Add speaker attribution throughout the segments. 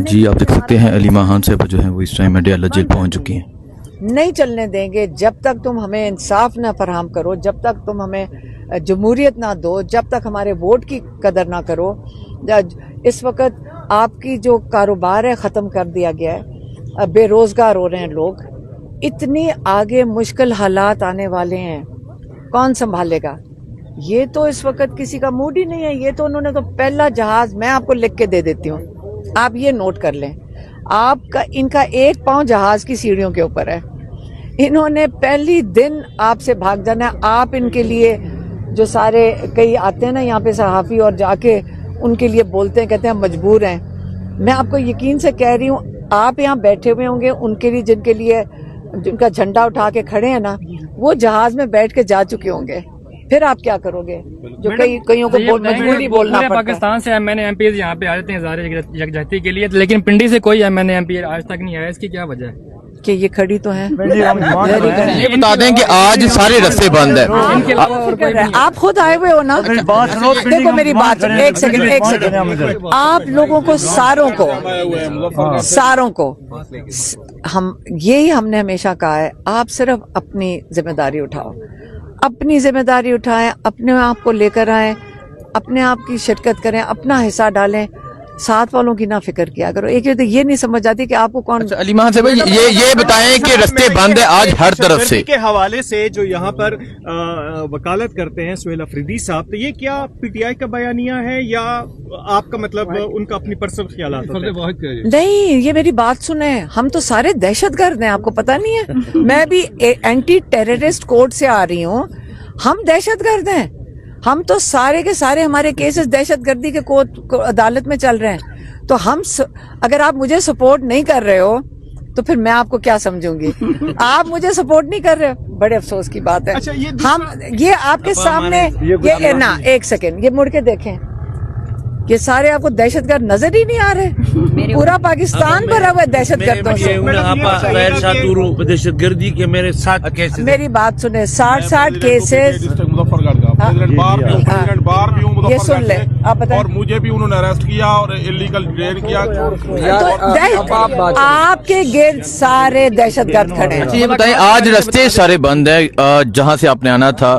Speaker 1: جی آپ دیکھ سکتے ہیں علیمہ خان صاحبہ جو ہیں وہ اس ٹائم اڈیالہ جیل پہنچ چکی ہیں.
Speaker 2: نہیں چلنے دیں گے جب تک تم ہمیں انصاف نہ فراہم کرو، جب تک تم ہمیں جمہوریت نہ دو، جب تک ہمارے ووٹ کی قدر نہ کرو. اس وقت آپ کی جو کاروبار ہے ختم کر دیا گیا ہے، بے روزگار ہو رہے ہیں لوگ، اتنی آگے مشکل حالات آنے والے ہیں، کون سنبھالے گا؟ یہ تو اس وقت کسی کا موڈ ہی نہیں ہے. یہ تو انہوں نے تو پہلا جہاز میں آپ کو لکھ کے دے دیتی ہوں، آپ یہ نوٹ کر لیں. آپ کا ان کا ایک پاؤں جہاز کی سیڑھیوں کے اوپر ہے. انہوں نے پہلی دن آپ سے بھاگ جانا ہے. آپ ان کے لیے جو سارے کئی آتے ہیں نا یہاں پہ صحافی اور جا کے ان کے لیے بولتے ہیں، کہتے ہیں مجبور ہیں. میں آپ کو یقین سے کہہ رہی ہوں، آپ یہاں بیٹھے ہوئے ہوں گے، ان کے لیے جن کا جھنڈا اٹھا کے کھڑے ہیں نا، وہ جہاز میں بیٹھ کے جا چکے ہوں گے. پھر آپ کیا کرو گے جو کئیوں کو مجبوری بولنا پڑتا ہے.
Speaker 3: پاکستان سے M N A M Ps یہاں پہ آ جاتے ہیں ظاہر یکجہتی کے لیے، لیکن پنڈی سے کوئی M N A M P آج تک نہیں آیا. اس کی کیا وجہ ہے
Speaker 2: کہ یہ کھڑی تو ہیں؟
Speaker 1: یہ بتا دیں کہ آج سارے رستے بند ہیں.
Speaker 2: آپ خود آئے ہوئے ہو نا. دیکھو میری بات، ایک سیکنڈ. آپ لوگوں کو ساروں کو ہم نے ہمیشہ کہا ہے، آپ صرف اپنی ذمہ داری اٹھاؤ، اپنی ذمہ داری اٹھائیں، اپنے آپ کو لے کر آئیں، اپنے آپ کی شرکت کریں، اپنا حصہ ڈالیں، ساتھ والوں کی نہ فکر کیا کرو. ایک یہ نہیں سمجھ آتی کہ آپ کو کون.
Speaker 1: علیمہ خان صاحب یہ بتائیں کہ رستے بند ہیں آج ہر طرف سے.
Speaker 4: کے حوالے سے جو یہاں پر وکالت کرتے ہیں سہیل افریدی صاحب، تو یہ کیا پی ٹی آئی کا بیانیہ ہے یا آپ کا مطلب ان کا اپنی پرسنل خیالات ہوتے ہیں؟
Speaker 2: نہیں، یہ میری بات سنیں، ہم تو سارے دہشت گرد ہیں، آپ کو پتہ نہیں ہے. میں بھی اینٹی ٹیررسٹ کوڈ سے آ رہی ہوں. ہم دہشت گرد ہیں، ہم تو سارے کے سارے ہمارے کیسز دہشت گردی کے عدالت میں چل رہے ہیں. تو اگر آپ مجھے سپورٹ نہیں کر رہے ہو تو پھر میں آپ کو کیا سمجھوں گی؟ آپ مجھے سپورٹ نہیں کر رہے ہو، بڑے افسوس کی بات ہے. ہم یہ آپ کے سامنے ایک سیکنڈ یہ مڑ کے دیکھیں، یہ سارے آپ کو دہشت گرد نظر ہی نہیں آ رہے. پورا پاکستان بھرا ہوا ہے دہشت گردوں سے.
Speaker 5: دہشت گردی کے میرے 60 کیسز.
Speaker 2: میری بات سنیں، 60 کیسز یہ سن لیں آپ بتائیں.
Speaker 6: اور مجھے بھی انہوں نے اریسٹ کیا اور انلیگل ڈیٹین کیا.
Speaker 2: آپ کے گرد سارے دہشت گرد کھڑے ہیں.
Speaker 1: یہ بتائیں آج رستے سارے بند ہیں، جہاں سے آپ نے آنا تھا،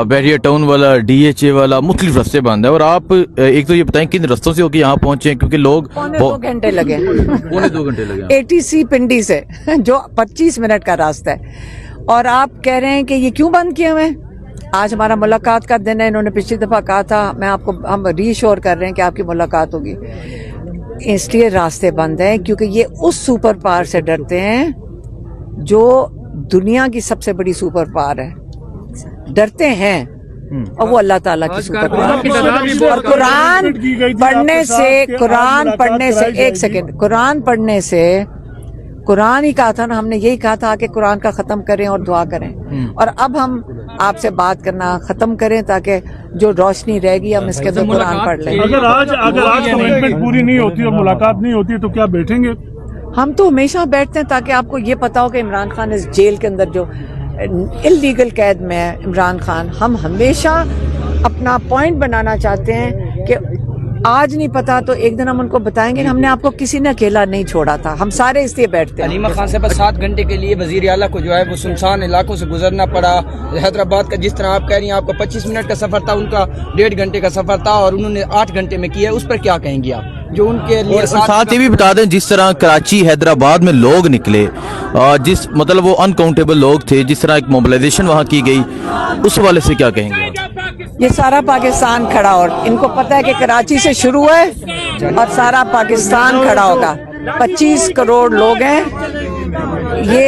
Speaker 1: بحریہ ٹاؤن والا، ڈی ایچ اے والا، مختلف رستے بند ہیں. اور آپ ایک تو یہ بتائیں کن رستوں سے ہو کے یہاں پہنچے، کیونکہ لوگ
Speaker 2: 2 گھنٹے لگے.
Speaker 1: 2 گھنٹے لگے
Speaker 2: اے ٹی سی پنڈی سے جو 25 منٹ کا راستہ ہے. اور آپ کہہ رہے ہیں کہ یہ کیوں بند کیے ہوئے ہیں؟ آج ہمارا ملاقات کا دن ہے. انہوں نے پچھلی دفعہ کہا تھا، ہم ری شور کر رہے ہیں کہ آپ کی ملاقات ہوگی. اس لیے راستے بند ہیں کیونکہ یہ اس سپر پاور سے ڈرتے ہیں جو دنیا کی سب سے بڑی سپر پاور ہے. ڈرتے ہیں، اور وہ اللہ تعالیٰ کی سپر پاور. اور قرآن پڑھنے سے ایک سیکنڈ، قرآن ہی کہا تھا نا، ہم نے یہی کہا تھا کہ قرآن کا ختم کریں اور دعا کریں. اور اب ہم آپ سے بات کرنا ختم کریں تاکہ جو روشنی رہے گی ہم اس کے اندر قرآن پڑھ لیں.
Speaker 6: اگر آج کمٹمنٹ پوری نہیں ہوتی اور ملاقات نہیں ہوتی تو کیا بیٹھیں گے؟
Speaker 2: ہم تو ہمیشہ بیٹھتے ہیں تاکہ آپ کو یہ پتا ہو کہ عمران خان اس جیل کے اندر جو انلیگل قید میں ہے عمران خان، ہم ہمیشہ اپنا پوائنٹ بنانا چاہتے ہیں کہ آج نہیں پتا تو ایک دن ہم ان کو بتائیں گے کہ ہم نے آپ کو کسی نے اکیلا نہیں چھوڑا تھا. ہم سارے اس لیے بیٹھتے ہیں.
Speaker 7: علیمہ خان صاحب 7 گھنٹے کے لیے وزیر اعلیٰ کو جو ہے وہ سنسان علاقوں سے گزرنا پڑا. حیدرآباد کا جس طرح آپ کہہ رہی ہیں آپ کا 25 منٹ کا سفر تھا، ان کا 1.5 گھنٹے کا سفر تھا اور انہوں نے 8 گھنٹے میں کیا. اس پر کیا کہیں گے آپ جو ان کے لیے؟
Speaker 1: ساتھ یہ بھی بتا دیں جس طرح کراچی حیدرآباد میں لوگ نکلے، جس مطلب وہ انکاؤنٹیبل لوگ تھے، جس طرح ایک موبلائزیشن وہاں کی گئی، اس حوالے سے کیا کہیں گے؟
Speaker 2: یہ سارا پاکستان کھڑا، اور ان کو پتہ ہے کہ کراچی سے شروع ہے اور سارا پاکستان کھڑا ہوگا. 25 کروڑ لوگ ہیں. یہ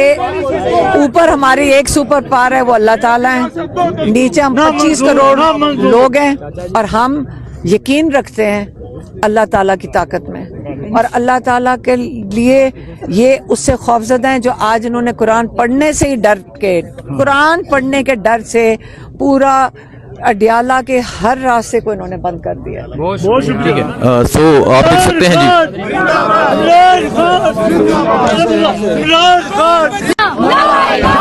Speaker 2: اوپر ہماری ایک سپر پاور ہے وہ اللہ تعالیٰ ہے، نیچے ہم 25 کروڑ لوگ ہیں اور ہم یقین رکھتے ہیں اللہ تعالیٰ کی طاقت میں. اور اللہ تعالیٰ کے لیے یہ اس سے خوفزدہ ہیں جو آج انہوں نے قرآن پڑھنے سے ہی قرآن پڑھنے کے ڈر سے پورا اڈیالہ کے ہر راستے کو انہوں نے بند کر دیا.
Speaker 6: بہت شکریہ.
Speaker 1: سو آپ دیکھ سکتے ہیں جی.